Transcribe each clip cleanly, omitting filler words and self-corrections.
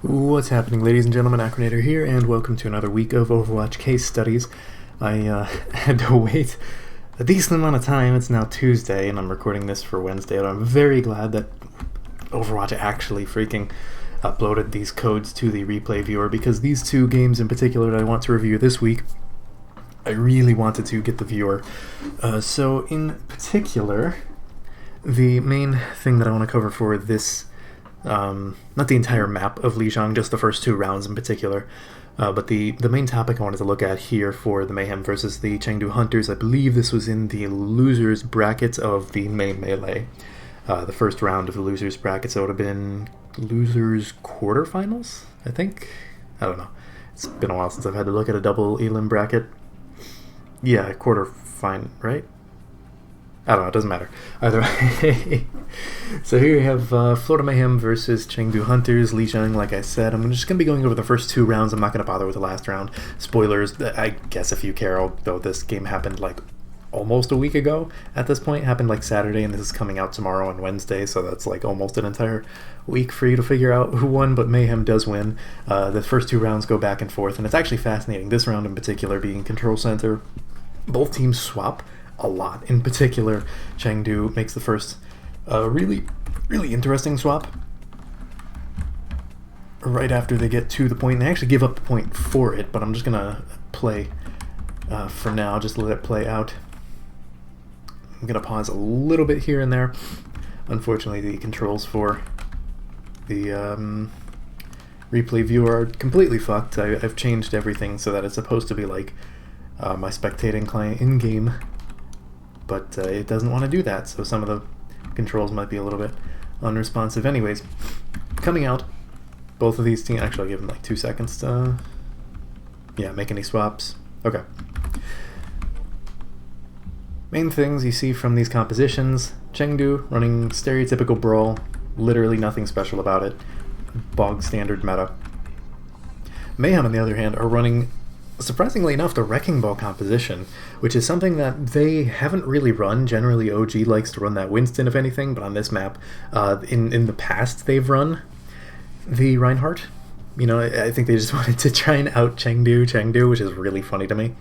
What's happening, ladies and gentlemen? Acronator here, and welcome to another week of Overwatch case studies. I had to wait a decent amount of time. It's now Tuesday, and I'm recording this for Wednesday, and I'm very glad that Overwatch actually freaking uploaded these codes to the replay viewer, because these two games in particular that I want to review this week, I really wanted to get the viewer. So in particular, the main thing that I want to cover for this, not the entire map of Lijiang, just the first two rounds in particular, but the main topic I wanted to look at here for the Mayhem versus the Chengdu Hunters, I believe this was in the losers bracket of the main melee. The first round of the losers bracket, so it would have been losers quarterfinals, I think? I don't know. It's been a while since I've had to look at a double elim bracket. Yeah, quarterfinal, right? I don't know, it doesn't matter. Either way. So here you have Florida Mayhem versus Chengdu Hunters, Lijiang, like I said. I'm just going to be going over the first two rounds. I'm not going to bother with the last round. Spoilers, I guess if you care, although this game happened like almost a week ago at this point. It happened like Saturday, and this is coming out tomorrow and Wednesday, so that's like almost an entire week for you to figure out who won, but Mayhem does win. The first two rounds go back and forth, and it's actually fascinating. This round in particular being Control Center. Both teams swap a lot. In particular, Chengdu makes the first really interesting swap right after they get to the point. They actually give up the point for it, but I'm just gonna play for now, just let it play out. I'm gonna pause a little bit here and there. Unfortunately, the controls for the replay viewer are completely fucked. I've changed everything so that it's supposed to be like my spectating client in-game, but it doesn't want to do that, so some of the controls might be a little bit unresponsive. Anyways, coming out, both of these teams, actually I'll give them like 2 seconds to, make any swaps. Okay. Main things you see from these compositions: Chengdu running stereotypical brawl, literally nothing special about it, bog standard meta. Mayhem, on the other hand, are running, surprisingly enough, the Wrecking Ball composition, which is something that they haven't really run. Generally, OG likes to run that Winston, if anything, but on this map, in the past, they've run the Reinhardt. You know, I think they just wanted to try and out Chengdu, which is really funny to me.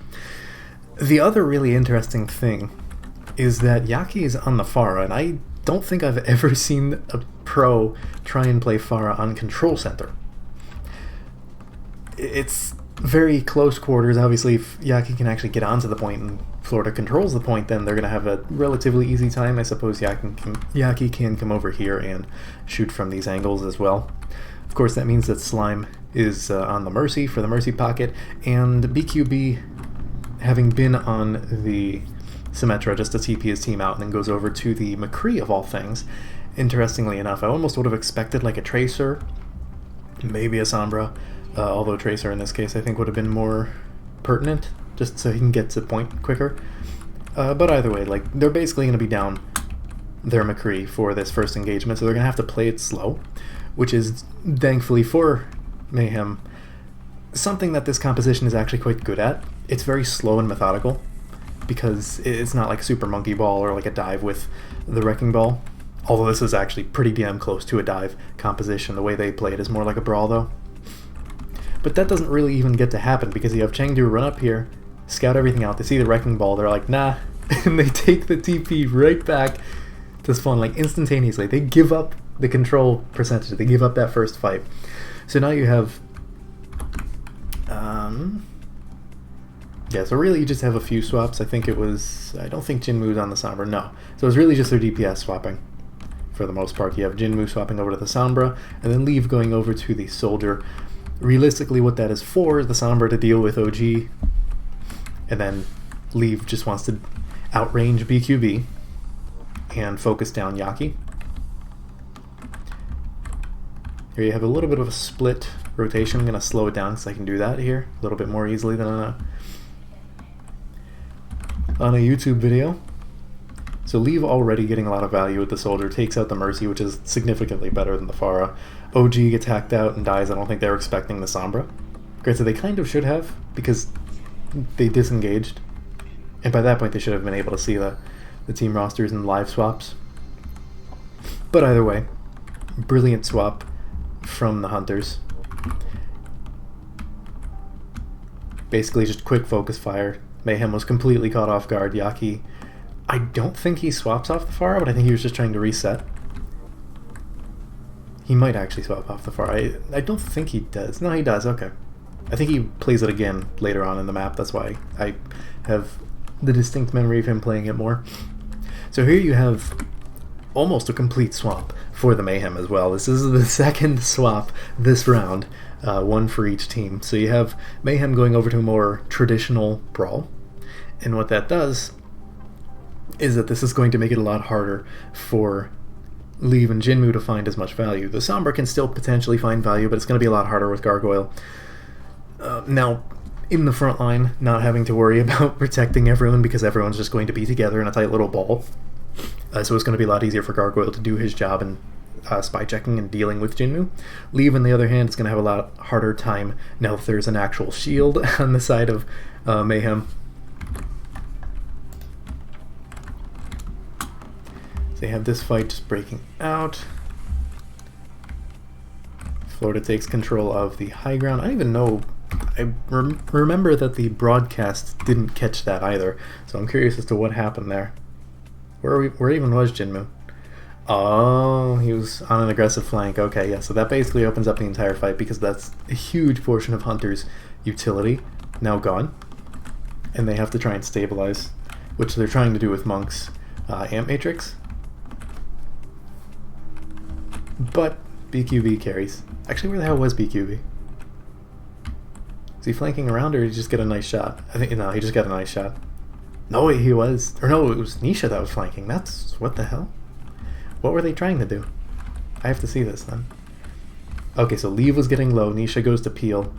The other really interesting thing is that Wacky is on the Pharah, and I don't think I've ever seen a pro try and play Pharah on Control Center. It's very close quarters. Obviously, if Wacky can actually get onto the point and Florida controls the point, then they're going to have a relatively easy time. I suppose Wacky can come over here and shoot from these angles as well. Of course, that means that Slime is on the Mercy for the Mercy pocket, and BQB, having been on the Symmetra, just to TP his team out and then goes over to the McCree of all things. Interestingly enough, I almost would have expected like a Tracer, maybe a Sombra, although Tracer in this case I think would have been more pertinent, just so he can get to the point quicker. But either way, like, they're basically going to be down their McCree for this first engagement, so they're going to have to play it slow, which is, thankfully for Mayhem, something that this composition is actually quite good at. It's very slow and methodical, because it's not like Super Monkey Ball or like a dive with the Wrecking Ball, although this is actually pretty damn close to a dive composition. The way they play it is more like a brawl, though. But that doesn't really even get to happen, because you have Chengdu run up here, scout everything out, they see the Wrecking Ball, they're like, nah, and they take the TP right back to spawn, like, instantaneously. They give up the control percentage, they give up that first fight. So now you have, so really you just have a few swaps. I think it was, I don't think Jinwoo's on the Sombra, no. So it's really just their DPS swapping, for the most part. You have Jinwoo swapping over to the Sombra, and then Leave going over to the Soldier. Realistically, what that is for is the Sombra to deal with OG, and then Leave just wants to outrange BQB and focus down Wacky. Here you have a little bit of a split rotation. I'm going to slow it down because I can do that here a little bit more easily than on a YouTube video. So Leave already getting a lot of value with the Soldier, takes out the Mercy, which is significantly better than the Pharah. OG gets hacked out and dies. I don't think they were expecting the Sombra. Granted, they kind of should have, because they disengaged. And by that point, they should have been able to see the team rosters and live swaps. But either way, brilliant swap from the Hunters. Basically just quick focus fire. Mayhem was completely caught off guard. Yaki, I don't think he swaps off the Pharah, but I think he was just trying to reset. He might actually swap off the Pharah. I don't think he does. No, he does. Okay. I think he plays it again later on in the map. That's why I have the distinct memory of him playing it more. So here you have almost a complete swap for the Mayhem as well. This is the second swap this round, one for each team. So you have Mayhem going over to a more traditional brawl, and what that does is that this is going to make it a lot harder for Liv and Jinmu to find as much value. The Sombra can still potentially find value, but it's going to be a lot harder with Gargoyle. Now, in the front line, not having to worry about protecting everyone because everyone's just going to be together in a tight little ball. So it's going to be a lot easier for Gargoyle to do his job in spy checking and dealing with Jinmu. Liv, on the other hand, is going to have a lot harder time now that there's an actual shield on the side of So they have this fight just breaking out. Florida takes control of the high ground. I don't even know. I remember that the broadcast didn't catch that either, so I'm curious as to what happened there. Where even was Jinmu? Oh, he was on an aggressive flank. Okay, yeah, so that basically opens up the entire fight because that's a huge portion of Hunter's utility now gone. And they have to try and stabilize, which they're trying to do with Monk's Amp Matrix. But BQB carries. Actually, where the hell was BQB? Is he flanking around, or did he just get a nice shot? I think, no, he just got a nice shot. No, he was. Or no, it was Nisha that was flanking. That's... what the hell? What were they trying to do? I have to see this then. Okay, so Liv was getting low. Nisha goes to peel.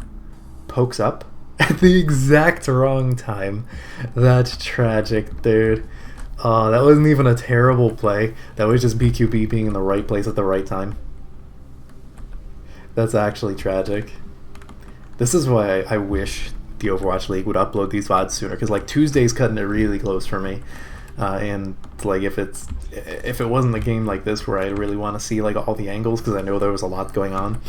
Pokes up at the exact wrong time. That's tragic, dude. That wasn't even a terrible play. That was just BQB being in the right place at the right time. That's actually tragic. This is why I wish the Overwatch League would upload these VODs sooner, because like Tuesday's cutting it really close for me. And like if it wasn't a game like this where I really want to see like all the angles, because I know there was a lot going on,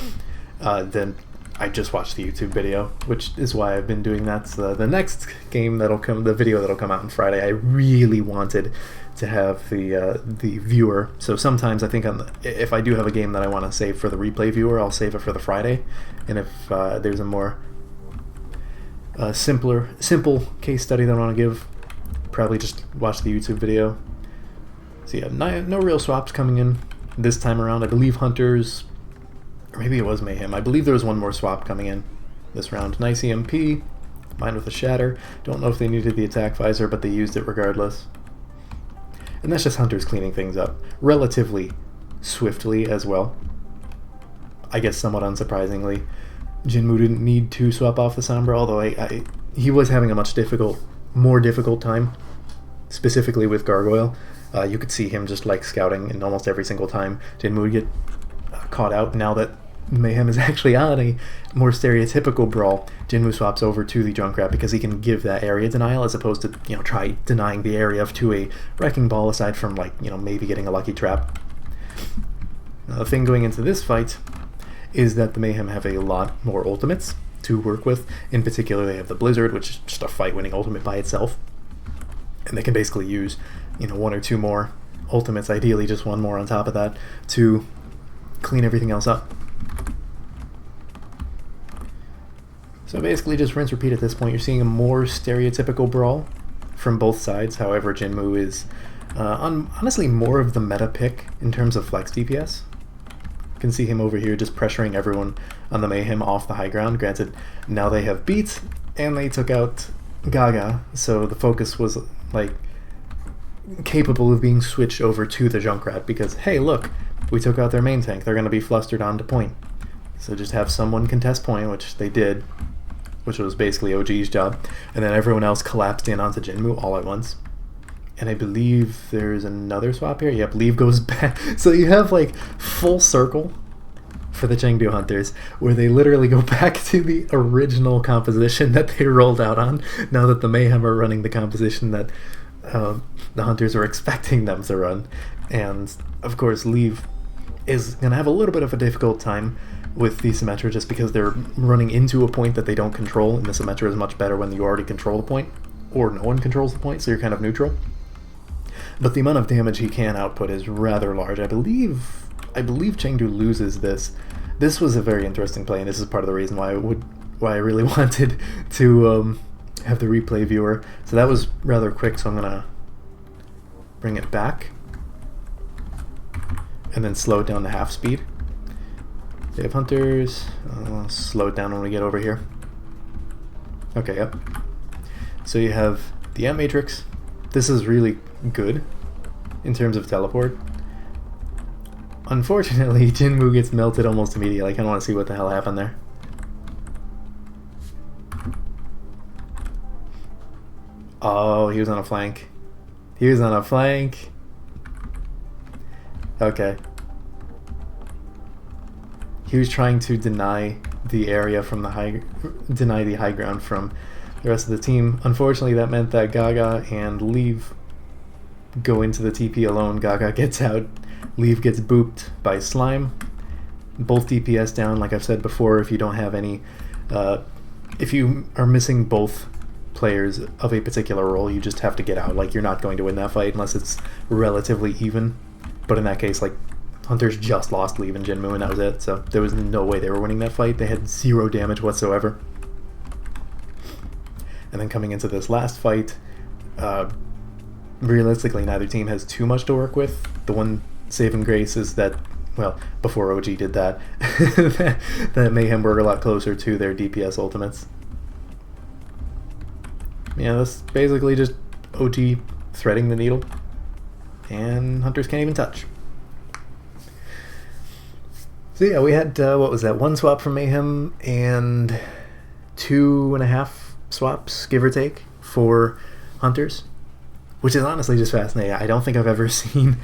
then I just watched the YouTube video, which is why I've been doing that. So the next game that'll come, the video that'll come out on Friday, I really wanted to have the viewer. So sometimes I think if I do have a game that I want to save for the replay viewer, I'll save it for the Friday. And if there's a more simple case study that I want to give, probably just watch the YouTube video. So yeah, no real swaps coming in this time around. I believe Hunters, or maybe it was Mayhem. I believe there was one more swap coming in this round. Nice EMP, mine with a shatter. Don't know if they needed the attack visor, but they used it regardless. And that's just Hunters cleaning things up relatively swiftly as well. I guess somewhat unsurprisingly, Jinmu didn't need to swap off the Sombra, although he was having a much more difficult time, specifically with Gargoyle. You could see him just like scouting, and almost every single time Jinmu would get caught out. Now that Mayhem is actually on a more stereotypical brawl, Jinmu swaps over to the Junkrat because he can give that area denial, as opposed to, you know, try denying the area to a Wrecking Ball, aside from, like, you know, maybe getting a lucky trap. Now, the thing going into this fight is that the Mayhem have a lot more ultimates to work with. In particular, they have the Blizzard, which is just a fight-winning ultimate by itself. And they can basically use, you know, one or two more ultimates, ideally just one more on top of that, to clean everything else up. So basically just rinse repeat at this point. You're seeing a more stereotypical brawl from both sides. However, Jinmu is honestly more of the meta pick in terms of flex DPS. You can see him over here just pressuring everyone on the Mayhem off the high ground. Granted, now they have beat and they took out Gaga, so the focus was like capable of being switched over to the Junkrat, because hey, look, we took out their main tank. They're going to be flustered onto point. So just have someone contest point, which they did, which was basically OG's job, and then everyone else collapsed in onto Jinmu all at once. And I believe there's another swap here. Yep, Liv goes back. So you have like full circle for the Chengdu Hunters, where they literally go back to the original composition that they rolled out on, now that the Mayhem are running the composition that the Hunters are expecting them to run. And of course, Liv is going to have a little bit of a difficult time with the Symmetra just because they're running into a point that they don't control, and the Symmetra is much better when you already control the point, or no one controls the point, so you're kind of neutral. But the amount of damage he can output is rather large. I believe Chengdu loses this. This was a very interesting play, and this is part of the reason why I really wanted to have the replay viewer. So that was rather quick, so I'm gonna bring it back and then slow it down to half speed. They have hunters. I'll slow it down when we get over here. Okay, yep. So you have the Ant Matrix. This is really good in terms of teleport. Unfortunately, Jinmu gets melted almost immediately. I kind of want to see what the hell happened there. Oh, he was on a flank. He was on a flank. Okay. He was trying to deny the area from the high ground from the rest of the team. Unfortunately, that meant that Gaga and Leave go into the TP alone. Gaga gets out. Leave gets booped by Slime. Both DPS down. Like I've said before, if you don't have any, if you are missing both players of a particular role, you just have to get out. Like, you're not going to win that fight unless it's relatively even. But in that case, like, Hunters just lost Leave and Jinmu, and that was it. So there was no way they were winning that fight. They had 0 damage whatsoever. And then coming into this last fight, realistically, neither team has too much to work with. The one saving grace is that, well, before OG did that, that Mayhem were a lot closer to their DPS ultimates. Yeah, that's basically just OG threading the needle, and Hunters can't even touch. So yeah, we had, what was that, 1 swap from Mayhem and 2.5 swaps, give or take, for Hunters, which is honestly just fascinating. I don't think I've ever seen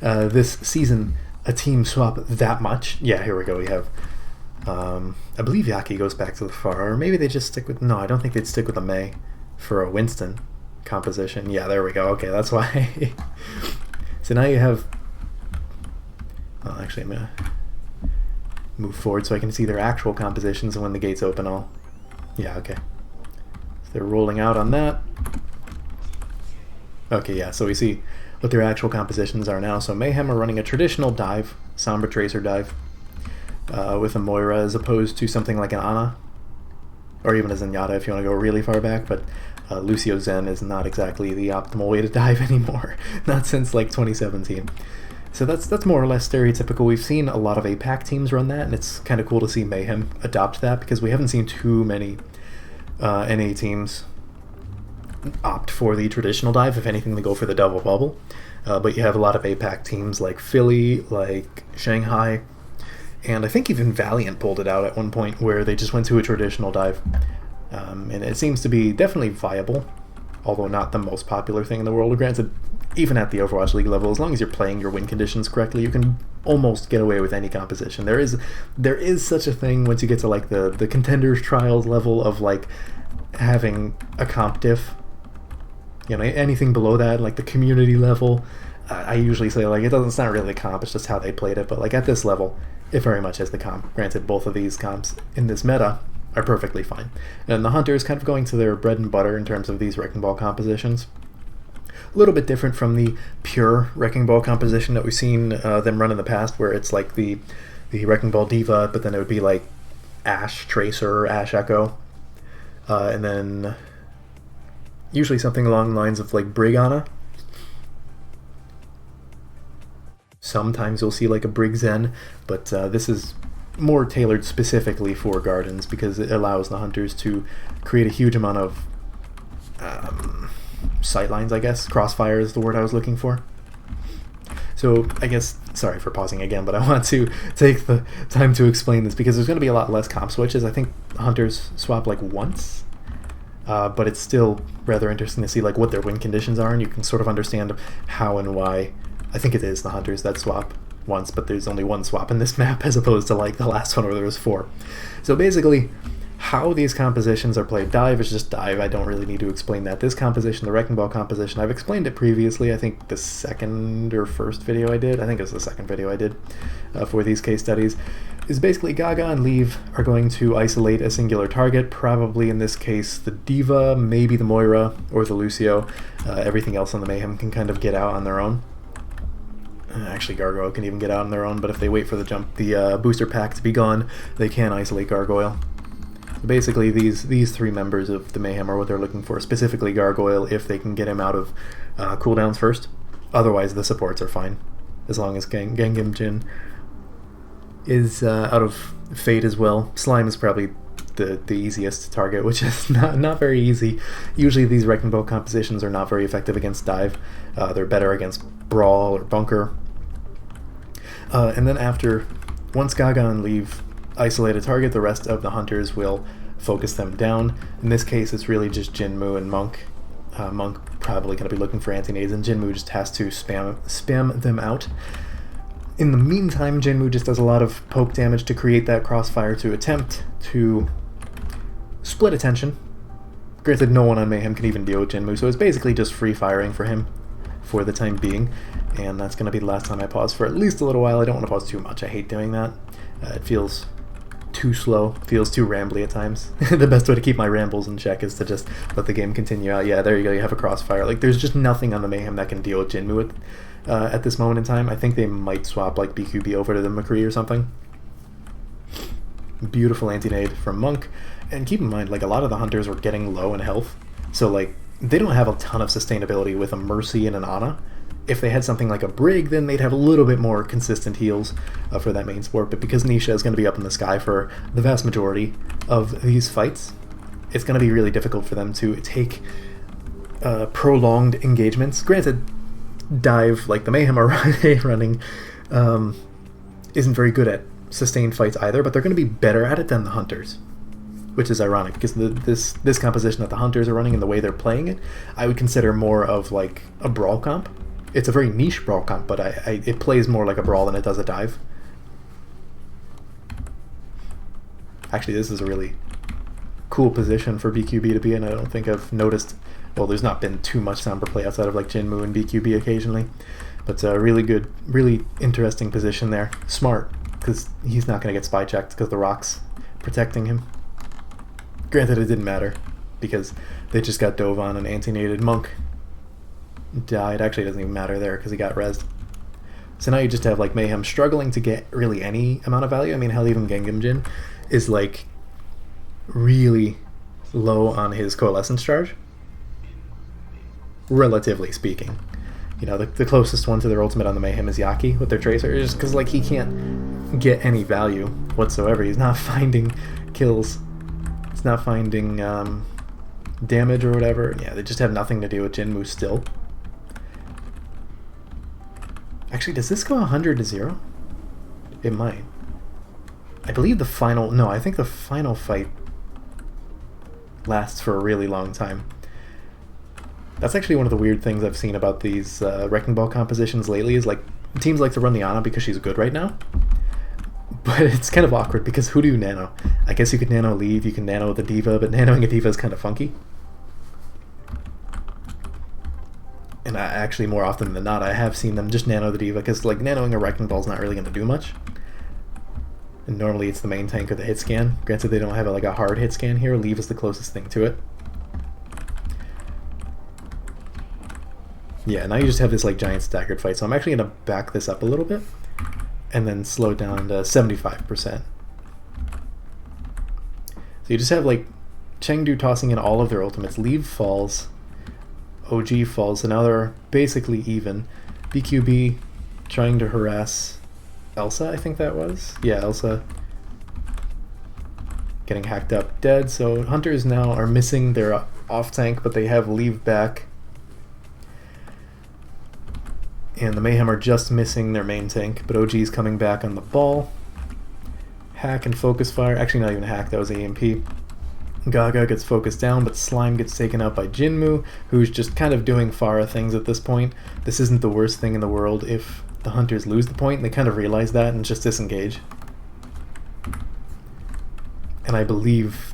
this season a team swap that much. Yeah, here we go. We have, I believe Yaki goes back to the far, or maybe they just stick with, no, I don't think they'd stick with a May for a Winston composition. Yeah, there we go. Okay, that's why. So now you have, well, actually, I'm going to move forward so I can see their actual compositions, and when the gates open, I'll, yeah, okay. So they're rolling out on that. Okay, yeah, so we see what their actual compositions are now. So Mayhem are running a traditional dive, Sombra Tracer dive, with a Moira as opposed to something like an Ana, or even a Zenyatta if you want to go really far back, but Lucio Zen is not exactly the optimal way to dive anymore, not since like 2017. So that's more or less stereotypical. We've seen a lot of APAC teams run that, and it's kind of cool to see Mayhem adopt that, because we haven't seen too many NA teams opt for the traditional dive. If anything, they go for the double bubble. But you have a lot of APAC teams like Philly, like Shanghai, and I think even Valiant pulled it out at one point where they just went to a traditional dive. And it seems to be definitely viable, although not the most popular thing in the world. Granted, even at the Overwatch League level, as long as you're playing your win conditions correctly, you can almost get away with any composition. There is such a thing once you get to like the contenders trials level of like having a comp diff. You know, anything below that, like the community level, I usually say like it's not really the comp, it's just how they played it. But like at this level, it very much is the comp. Granted, both of these comps in this meta are perfectly fine. And the Hunters kind of going to their bread and butter in terms of these Wrecking Ball compositions. A little bit different from the pure Wrecking Ball composition that we've seen them run in the past, where it's like the Wrecking Ball Diva, but then it would be like Ashe Tracer, Ashe Echo, and then usually something along the lines of like Brigana. Sometimes you'll see like a Brig Zen, but this is more tailored specifically for Gardens because it allows the Hunters to create a huge amount of sightlines, I guess. Crossfire is the word I was looking for. So I guess, sorry for pausing again, but I want to take the time to explain this because there's going to be a lot less comp switches. I think Hunters swap like once, but it's still rather interesting to see like what their win conditions are, and you can sort of understand how and why. I think it is the Hunters that swap once, but there's only 1 swap in this map as opposed to like the last one where there was 4. So basically, How these compositions are played. Dive is just dive. I don't really need to explain that. This composition, the Wrecking Ball composition, I've explained it previously. I think the second or first video I did, I think it was the second video I did for these case studies, is basically Gaga and Leave are going to isolate a singular target, probably in this case the Diva, maybe the Moira, or the Lucio. Everything else on the Mayhem can kind of get out on their own. Actually, Gargoyle can even get out on their own, but if they wait for the booster pack to be gone, they can isolate Gargoyle. Basically, these three members of the Mayhem are what they're looking for, specifically Gargoyle, if they can get him out of cooldowns first. Otherwise, the supports are fine, as long as Gengham Jin is out of Fate as well. Slime is probably the easiest to target, which is not very easy. Usually these Wrecking Ball compositions are not very effective against Dive. They're better against Brawl or Bunker. And then once Gaga and Leave isolate a target, the rest of the hunters will focus them down. In this case, it's really just Jinmu and Monk. Monk probably going to be looking for anti-nades, and Jinmu just has to spam them out. In the meantime, Jinmu just does a lot of poke damage to create that crossfire to attempt to split attention. Granted, no one on Mayhem can even deal with Jinmu, so it's basically just free firing for him for the time being. And that's going to be the last time I pause for at least a little while. I don't want to pause too much. I hate doing that. It feels too slow, feels too rambly at times. The best way to keep my rambles in check is to just let the game continue out. Yeah, there you go, you have a crossfire. Like, there's just nothing on the Mayhem that can deal with Jinmu at this moment in time. I think they might swap, like, BQB over to the McCree or something. Beautiful anti-nade from Monk. And keep in mind, like, a lot of the hunters were getting low in health, so, like, they don't have a ton of sustainability with a Mercy and an Ana. If they had something like a Brig, then they'd have a little bit more consistent heals for that main support, but because Nisha is going to be up in the sky for the vast majority of these fights, it's going to be really difficult for them to take prolonged engagements. Granted, Dive, like the Mayhem are running, isn't very good at sustained fights either, but they're going to be better at it than the Hunters, which is ironic, because this composition that the Hunters are running and the way they're playing it, I would consider more of like a Brawl comp. It's a very niche Brawl comp, but it plays more like a Brawl than it does a Dive. Actually, this is a really cool position for BQB to be in. I don't think I've noticed, well, there's not been too much Sombra play outside of like Jinmu and BQB occasionally, but it's a really good, really interesting position there. Smart, because he's not going to get spy checked because the rock's protecting him. Granted, it didn't matter, because they just got dove on and anti-naded. Monk died. Actually, it doesn't even matter there because he got rezzed. So now you just have like Mayhem struggling to get really any amount of value. I mean, hell, even Gengham Jin is like really low on his coalescence charge, relatively speaking. You know, the closest one to their ultimate on the Mayhem is Yaki with their Tracer, just because like he can't get any value whatsoever. He's not finding kills. He's not finding damage or whatever. Yeah, they just have nothing to do with Jinmu still. Actually, does this go 100 to 0? It might. I believe the final... No, I think the final fight lasts for a really long time. That's actually one of the weird things I've seen about these Wrecking Ball compositions lately, is like, teams like to run the Ana because she's good right now. But it's kind of awkward, because who do you nano? I guess you could nano Leave, you can nano the Diva, but nanoing a Diva is kind of funky. And actually, more often than not, I have seen them just nano the Diva, because like nanoing a Wrecking Ball is not really going to do much. And normally it's the main tank or the hit scan. Granted, they don't have like a hard hit scan here. Leave is the closest thing to it. Yeah, now you just have this like giant staggered fight. So I'm actually going to back this up a little bit and then slow it down to 75%. So you just have like Chengdu tossing in all of their ultimates. Leave falls. OG falls, so now they're basically even. BQB trying to harass Elsa, I think that was? Yeah, Elsa getting hacked up, dead. So Hunters now are missing their off tank, but they have Leave back. And the Mayhem are just missing their main tank, but OG's coming back on the ball. Hack and focus fire. Actually, not even hack, that was AMP. Gaga gets focused down, but Slime gets taken out by Jinmu, who's just kind of doing Pharah things at this point. This isn't the worst thing in the world if the Hunters lose the point, and they kind of realize that and just disengage. And I believe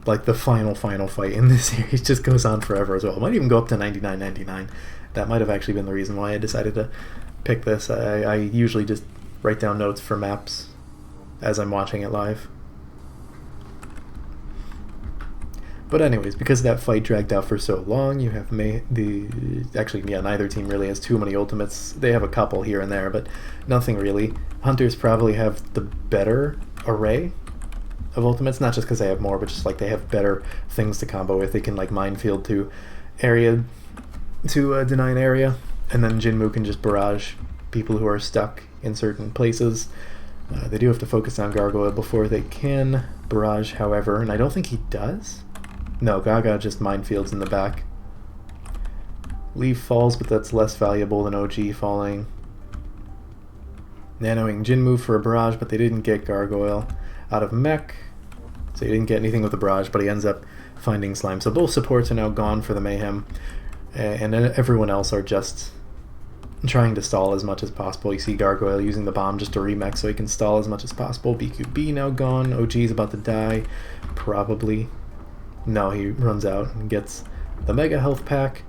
like the final fight in this series just goes on forever as well. It might even go up to 99.99. That might have actually been the reason why I decided to pick this. I usually just write down notes for maps as I'm watching it live. But anyways, because that fight dragged out for so long, you have neither team really has too many ultimates. They have a couple here and there, but nothing really. Hunters probably have the better array of ultimates, not just because they have more, but just like they have better things to combo with. They can like minefield to area to deny an area, and then Jinmu can just barrage people who are stuck in certain places. They do have to focus on Gargoyle before they can barrage, however, and I don't think he does. No, Gaga just minefields in the back. Leaf falls, but that's less valuable than OG falling. Nanoing Jinmu for a barrage, but they didn't get Gargoyle out of mech, so he didn't get anything with the barrage, but he ends up finding Slime. So both supports are now gone for the Mayhem, and then everyone else are just trying to stall as much as possible. You see Gargoyle using the bomb just to remech so he can stall as much as possible. BQB now gone. OG's about to die, probably. No, he runs out and gets the Mega Health Pack.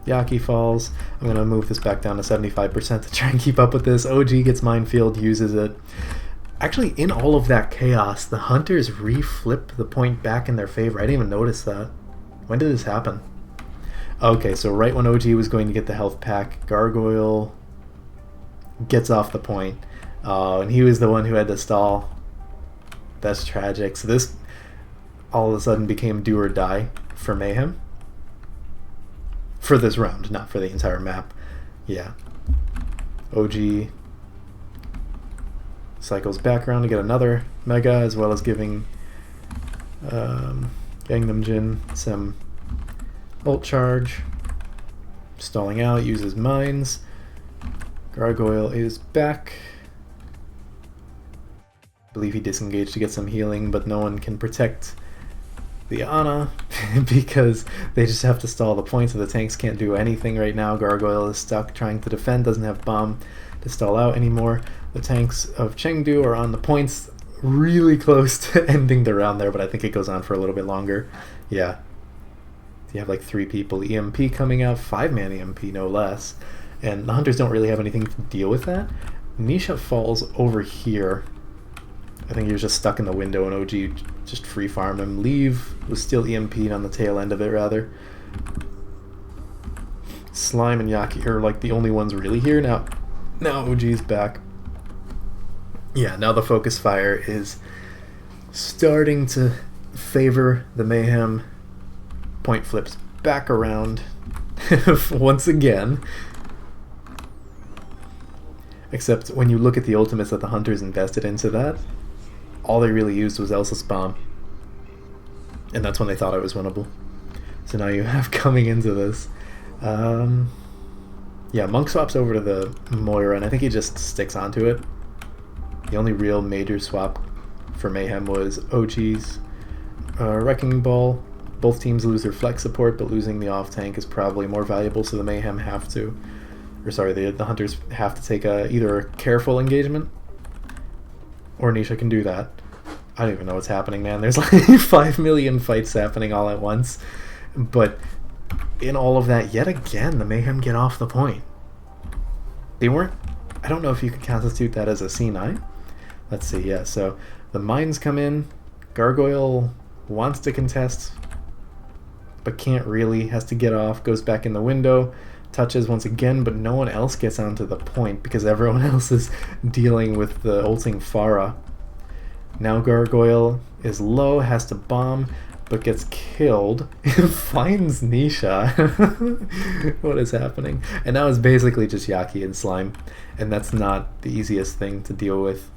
Yaki falls. I'm going to move this back down to 75% to try and keep up with this. OG gets Minefield, uses it. Actually, in all of that chaos, the Hunters reflip the point back in their favor. I didn't even notice that. When did this happen? Okay, so right when OG was going to get the health pack, Gargoyle gets off the point. And he was the one who had to stall. That's tragic. So this all of a sudden became do or die for Mayhem. For this round, not for the entire map. Yeah. OG cycles back around to get another Mega, as well as giving Gangnam Jin some ult charge. Stalling out, uses mines. Gargoyle is back. I believe he disengaged to get some healing, but no one can protect the Ana because they just have to stall the points, so the tanks can't do anything right now. Gargoyle is stuck trying to defend, doesn't have bomb to stall out anymore. The tanks of Chengdu are on the points, really close to ending the round there, but I think it goes on for a little bit longer. Yeah. You have like 3 people. EMP coming out, 5-man EMP no less. And the Hunters don't really have anything to deal with that. Nisha falls over here. I think he was just stuck in the window and OG just free farmed him. Leave was still EMP'd on the tail end of it, rather. Slime and Yaki are like the only ones really here. Now OG's back. Yeah, now the focus fire is starting to favor the Mayhem. Point flips back around once again. Except when you look at the ultimates that the Hunters invested into that, all they really used was Elsa's bomb. And that's when they thought it was winnable. So now you have coming into this. Yeah, Monk swaps over to the Moira, and I think he just sticks onto it. The only real major swap for Mayhem was OG's Wrecking Ball. Both teams lose their flex support, but losing the off tank is probably more valuable, so the Mayhem have to... Or sorry, the Hunters have to take either a careful engagement, or Nisha can do that. I don't even know what's happening, man. There's like 5 million fights happening all at once. But in all of that, yet again, the Mayhem get off the point. They weren't... I don't know if you could constitute that as a C9. Let's see, yeah. So the mines come in. Gargoyle wants to contest, but can't really. Has to get off. Goes back in the window. Touches once again, but no one else gets onto the point because everyone else is dealing with the ulting Pharah. Now Gargoyle is low, has to bomb, but gets killed. Finds Nisha. What is happening? And now it's basically just Yaki and Slime, and that's not the easiest thing to deal with.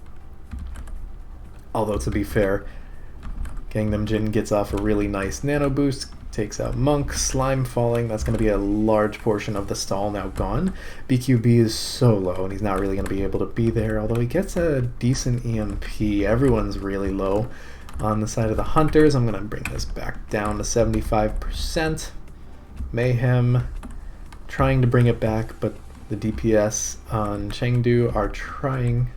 Although, to be fair, Gangnam Jin gets off a really nice nano boost, takes out Monk. Slime falling, that's going to be a large portion of the stall now gone. BQB is so low, and he's not really going to be able to be there, although he gets a decent EMP. Everyone's really low on the side of the Hunters. I'm going to bring this back down to 75%. Mayhem trying to bring it back, but the DPS on Chengdu are trying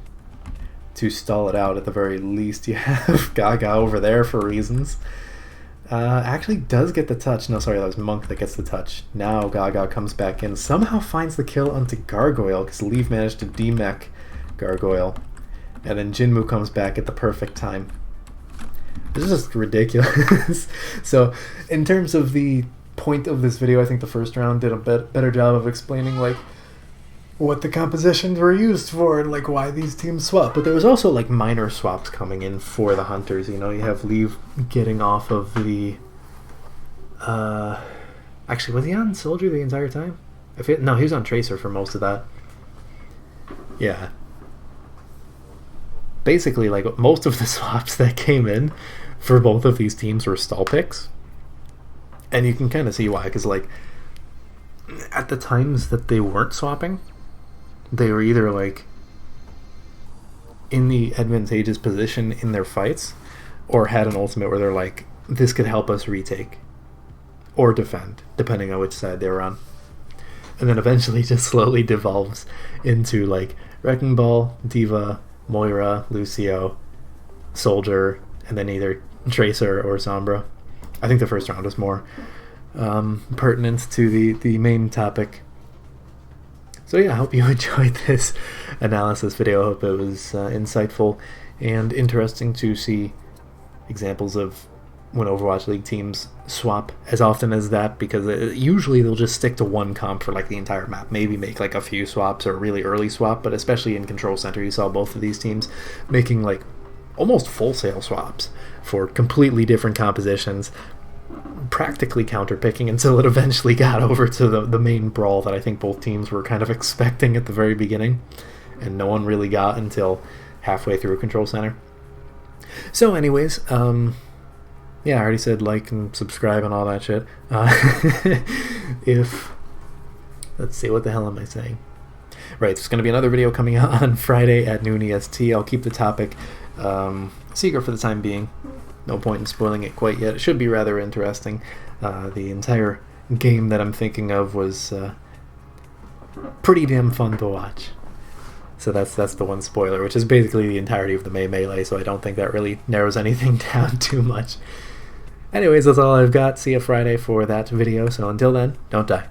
to stall it out at the very least. You have Gaga over there for reasons. Actually does get the touch. No, sorry, that was Monk that gets the touch. Now Gaga comes back in, somehow finds the kill onto Gargoyle, because Leaf managed to demech Gargoyle. And then Jinmu comes back at the perfect time. This is just ridiculous. So, in terms of the point of this video, I think the first round did a better job of explaining, like, what the compositions were used for and, like, why these teams swap. But there was also, like, minor swaps coming in for the Hunters. You know, you have Leaf getting off of the... Actually, was he on Soldier the entire time? No, he was on Tracer for most of that. Yeah. Basically, like, most of the swaps that came in for both of these teams were stall picks. And you can kind of see why, because, like, at the times that they weren't swapping, they were either, like, in the advantageous position in their fights, or had an ultimate where they're like, this could help us retake or defend, depending on which side they were on. And then eventually just slowly devolves into, like, Wrecking Ball, D.Va, Moira, Lucio, Soldier, and then either Tracer or Sombra. I think the first round was more pertinent to the main topic. So yeah, I hope you enjoyed this analysis video. I hope it was insightful and interesting to see examples of when Overwatch League teams swap as often as that, because usually they'll just stick to one comp for like the entire map, maybe make like a few swaps or a really early swap, but especially in Control Center you saw both of these teams making like almost full-sale swaps for completely different compositions, practically counter-picking until it eventually got over to the main brawl that I think both teams were kind of expecting at the very beginning, and no one really got until halfway through Control Center. So anyways, yeah, I already said like and subscribe and all that shit. Let's see, what the hell am I saying? Right, there's going to be another video coming out on Friday at noon EST. I'll keep the topic secret for the time being. No point in spoiling it quite yet. It should be rather interesting. The entire game that I'm thinking of was pretty damn fun to watch. So that's the one spoiler, which is basically the entirety of the May Melee, so I don't think that really narrows anything down too much. Anyways, that's all I've got. See you Friday for that video, so until then, don't die.